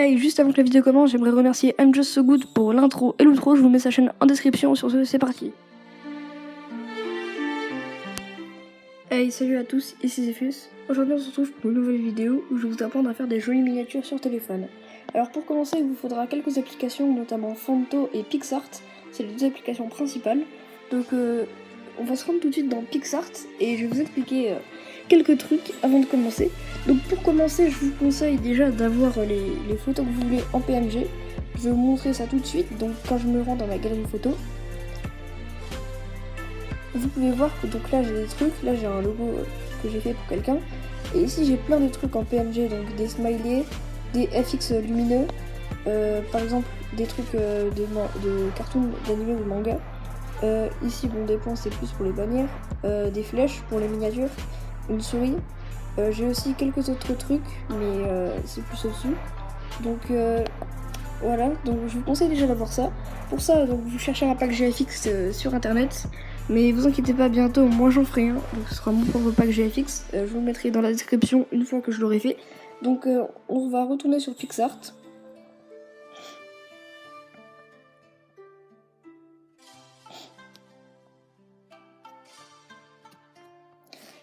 Hey, juste avant que la vidéo commence, j'aimerais remercier I'm Just So Good pour l'intro et l'outro. Je vous mets sa chaîne en description. Sur ce, c'est parti. Hey, salut à tous, ici Zephus. Aujourd'hui, on se retrouve pour une nouvelle vidéo où je vais vous apprendre à faire des jolies miniatures sur téléphone. Alors pour commencer, il vous faudra quelques applications, notamment Phonto et PixArt. C'est les deux applications principales. Donc on va se rendre tout de suite dans PixArt et je vais vous expliquer quelques trucs avant de commencer. Donc pour commencer, je vous conseille déjà d'avoir les photos que vous voulez en PNG. Je vais vous montrer ça tout de suite. Donc quand je me rends dans ma galerie photo, vous pouvez voir que donc là j'ai des trucs, là j'ai un logo que j'ai fait pour quelqu'un. Et ici j'ai plein de trucs en PNG, donc des smileys, des FX lumineux, par exemple des trucs de cartoons, d'animés ou de manga. Ici bon, des points c'est plus pour les bannières, des flèches pour les miniatures, une souris. J'ai aussi quelques autres trucs, mais c'est plus au-dessus. Donc voilà, donc je vous conseille déjà d'avoir ça. Pour ça, donc vous cherchez un pack GFX sur internet, mais vous inquiétez pas, bientôt moi j'en ferai un, donc ce sera mon propre pack GFX. Je vous le mettrai dans la description une fois que je l'aurai fait. Donc on va retourner sur PixArt.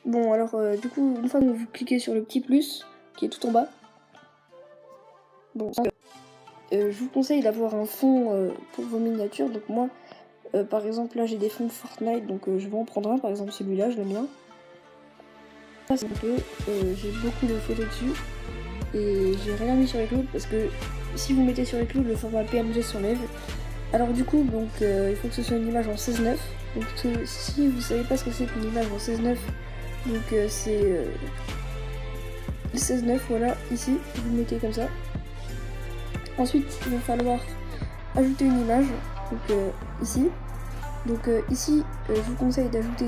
Bon alors du coup, une fois que vous cliquez sur le petit plus qui est tout en bas, bon, je vous conseille d'avoir un fond pour vos miniatures. Donc moi, par exemple là j'ai des fonds Fortnite, donc je vais en prendre un, par exemple celui-là, je l'aime bien. C'est un peu, j'ai beaucoup de photos dessus et j'ai rien mis sur les clouds parce que si vous mettez sur les clouds, le format PNG s'enlève. Alors du coup, donc il faut que ce soit une image en 16:9. Donc si vous savez pas ce que c'est qu'une image en 16:9, donc c'est 16:9, voilà, ici, vous le mettez comme ça. Ensuite, il va falloir ajouter une image, donc ici. Donc ici, je vous conseille d'ajouter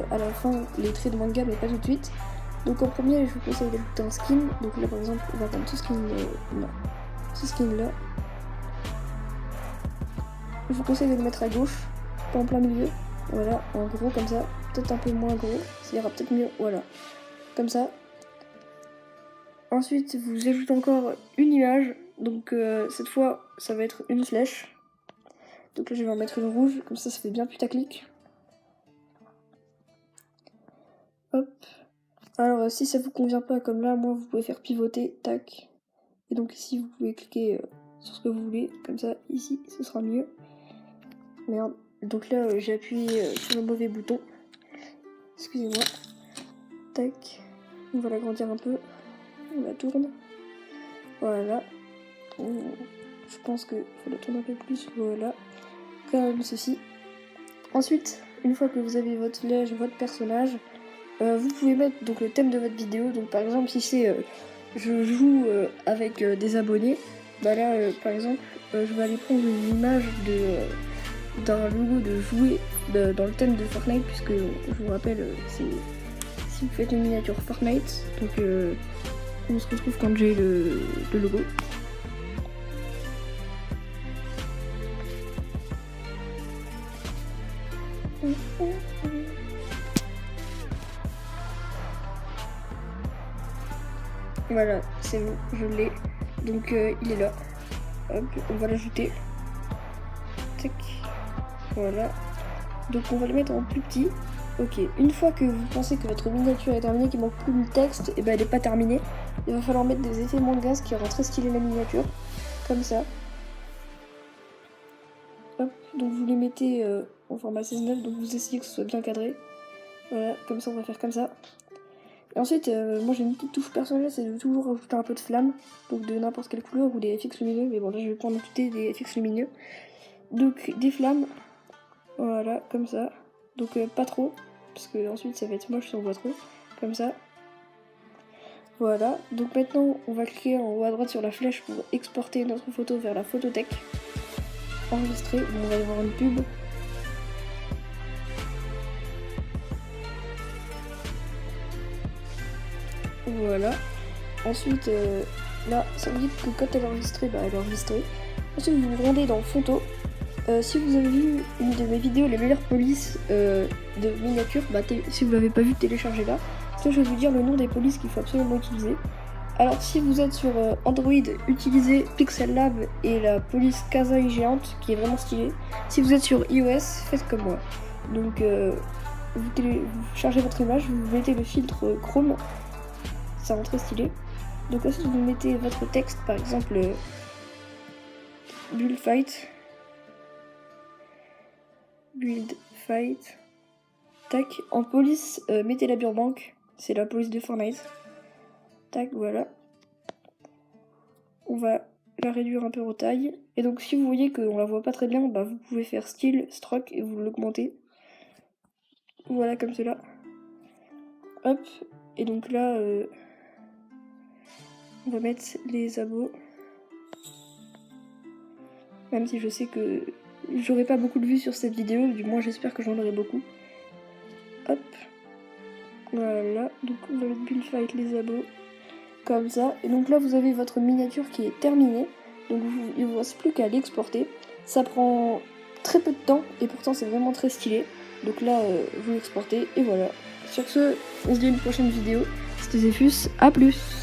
à la fin les traits de manga, mais pas tout de suite. Donc en premier, je vous conseille d'ajouter un skin. Donc là, par exemple, on va prendre ce skin là. Je vous conseille de le mettre à gauche, pas en plein milieu. Voilà, en gros comme ça, peut-être un peu moins gros, ça ira peut-être mieux, voilà, comme ça. Ensuite, vous ajoutez encore une image, donc cette fois, ça va être une flèche. Donc là, je vais en mettre une rouge, comme ça fait bien putaclic. Hop. Alors, si ça vous convient pas comme là, moi, vous pouvez faire pivoter, tac. Et donc ici, vous pouvez cliquer sur ce que vous voulez, comme ça, ici, ce sera mieux. Merde. Donc là, j'ai appuyé sur le mauvais bouton. Excusez-moi. Tac. On va l'agrandir un peu. On la tourne. Voilà. Je pense qu'il faut la tourner un peu plus. Voilà. Comme ceci. Ensuite, une fois que vous avez votre flèche, votre personnage, vous pouvez mettre donc le thème de votre vidéo. Donc par exemple, si c'est je joue avec des abonnés, bah là, par exemple, je vais aller prendre une image d'un logo de jouet dans le thème de Fortnite, puisque je vous rappelle, c'est si vous faites une miniature Fortnite, donc on se retrouve quand j'ai le logo. Voilà, c'est bon, je l'ai. Donc il est là. Hop, on va l'ajouter. Tac. Voilà. Donc on va le mettre en plus petit. Ok, une fois que vous pensez que votre miniature est terminée, qu'il manque plus de texte, et ben elle n'est pas terminée. Il va falloir mettre des effets manga qui rend très stylé la miniature. Comme ça. Hop, donc vous les mettez en format 16:9, donc vous essayez que ce soit bien cadré. Voilà, comme ça on va faire comme ça. Et ensuite, moi j'ai une petite touche personnelle, c'est de toujours rajouter un peu de flamme, donc de n'importe quelle couleur ou des FX lumineux, mais bon là je vais prendre ajouter des FX lumineux. Donc des flammes, voilà, comme ça. Donc pas trop, parce que ensuite ça va être moche si on voit trop, comme ça. Voilà, donc maintenant on va cliquer en haut à droite sur la flèche pour exporter notre photo vers la photothèque. Enregistrer, bon, on va y avoir une pub. Voilà. Ensuite, là, ça me dit que quand elle est enregistrée, bah elle est enregistrée. Ensuite, vous vous rendez dans Phonto. Si vous avez vu une de mes vidéos, les meilleures polices de miniatures, bah si vous l'avez pas vu, téléchargez-la. Sinon, je vais vous dire le nom des polices qu'il faut absolument utiliser. Alors si vous êtes sur Android, utilisez Pixel Lab et la police Kazai géante qui est vraiment stylée. Si vous êtes sur iOS, faites comme moi. Donc vous chargez votre image, vous mettez le filtre Chrome, ça rend très stylé. Donc ensuite vous mettez votre texte, par exemple build fight, tac. En police, mettez la Burbank, c'est la police de Fortnite. Tac, voilà. On va la réduire un peu en taille. Et donc si vous voyez qu'on la voit pas très bien, bah, vous pouvez faire style, stroke et vous l'augmentez. Voilà, comme cela. Hop. Et donc là, on va mettre les abos. Même si je sais que j'aurai pas beaucoup de vues sur cette vidéo, du moins j'espère que j'en aurai beaucoup. Hop. Voilà, donc on va mettre build fight les abos. Comme ça. Et donc là vous avez votre miniature qui est terminée. Donc il ne vous reste plus qu'à l'exporter. Ça prend très peu de temps et pourtant c'est vraiment très stylé. Donc là vous l'exportez et voilà. Sur ce, on se dit à une prochaine vidéo. C'était Zephus, à plus.